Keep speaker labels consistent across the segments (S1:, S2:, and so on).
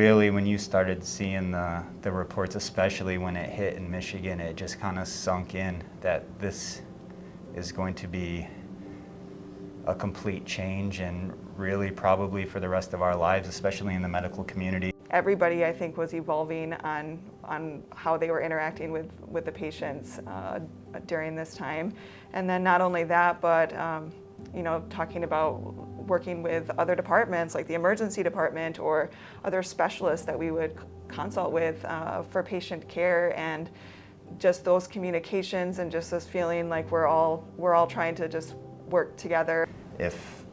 S1: really, when you started seeing the reports, especially when it hit in Michigan, it just kind of sunk in that this is going to be a complete change, and really probably for the rest of our lives, especially in the medical community.
S2: Everybody, I think, was evolving on how they were interacting with the patients during this time. And then not only that, but talking about working with other departments like the emergency department or other specialists that we would consult with for patient care, and just those communications and just this feeling like we're all trying to just work together.
S1: If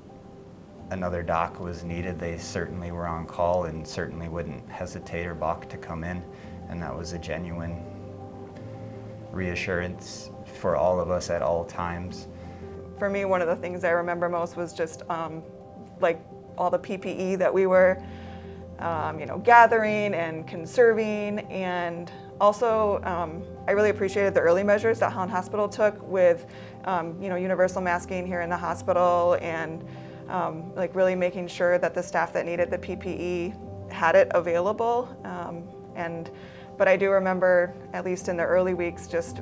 S1: another doc was needed, they certainly were on call and certainly wouldn't hesitate or balk to come in, and that was a genuine reassurance for all of us at all times.
S2: For me, one of the things I remember most was just like all the PPE that we were gathering and conserving, and also I really appreciated the early measures that Holland Hospital took with universal masking here in the hospital, and like really making sure that the staff that needed the PPE had it available. But I do remember, at least in the early weeks, just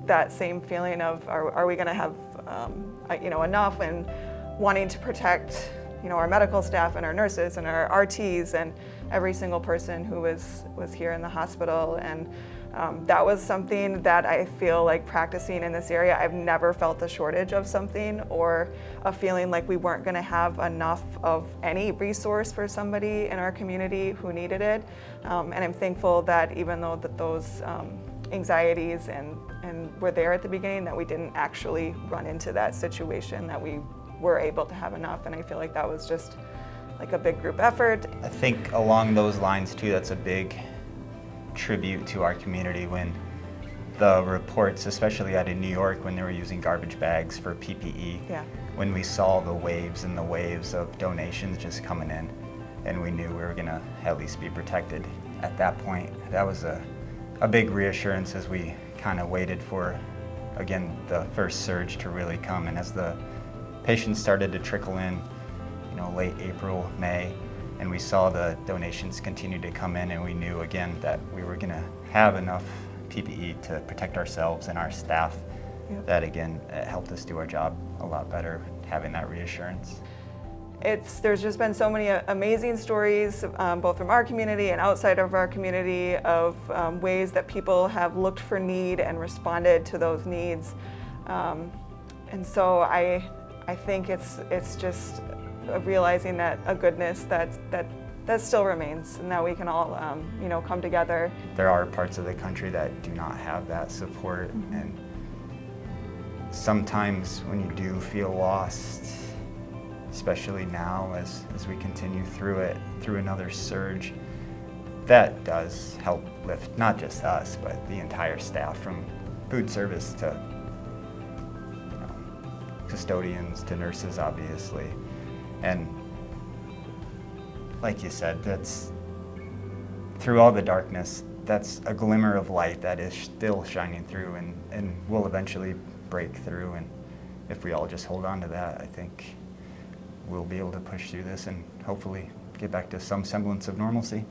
S2: that same feeling of are we going to have enough, and wanting to protect our medical staff and our nurses and our RTs and every single person who was here in the hospital. And that was something that I feel like practicing in this area, I've never felt a shortage of something or a feeling like we weren't going to have enough of any resource for somebody in our community who needed it. And I'm thankful that even though those anxieties and were there at the beginning, that we didn't actually run into that situation, that we were able to have enough. And I feel like that was just like a big group effort.
S1: I think along those lines too, that's a big tribute to our community when the reports, especially out of New York, when they were using garbage bags for PPE, when we saw the waves and the waves of donations just coming in, and we knew we were gonna at least be protected at that point. That was a big reassurance as we kind of waited for, again, the first surge to really come. And as the patients started to trickle in, late April, May, and we saw the donations continue to come in, and we knew again that we were gonna have enough PPE to protect ourselves and our staff. That again, it helped us do our job a lot better, having that reassurance.
S2: There's just been so many amazing stories, both from our community and outside of our community, of ways that people have looked for need and responded to those needs. And so I think it's just realizing that a goodness that still remains, and that we can all come together.
S1: There are parts of the country that do not have that support, and sometimes when you do feel lost, especially now as we continue through another surge, that does help lift not just us, but the entire staff, from food service to custodians to nurses, obviously. And like you said, that's through all the darkness, that's a glimmer of light that is still shining through, and will eventually break through. And if we all just hold on to that, I think we'll be able to push through this and hopefully get back to some semblance of normalcy.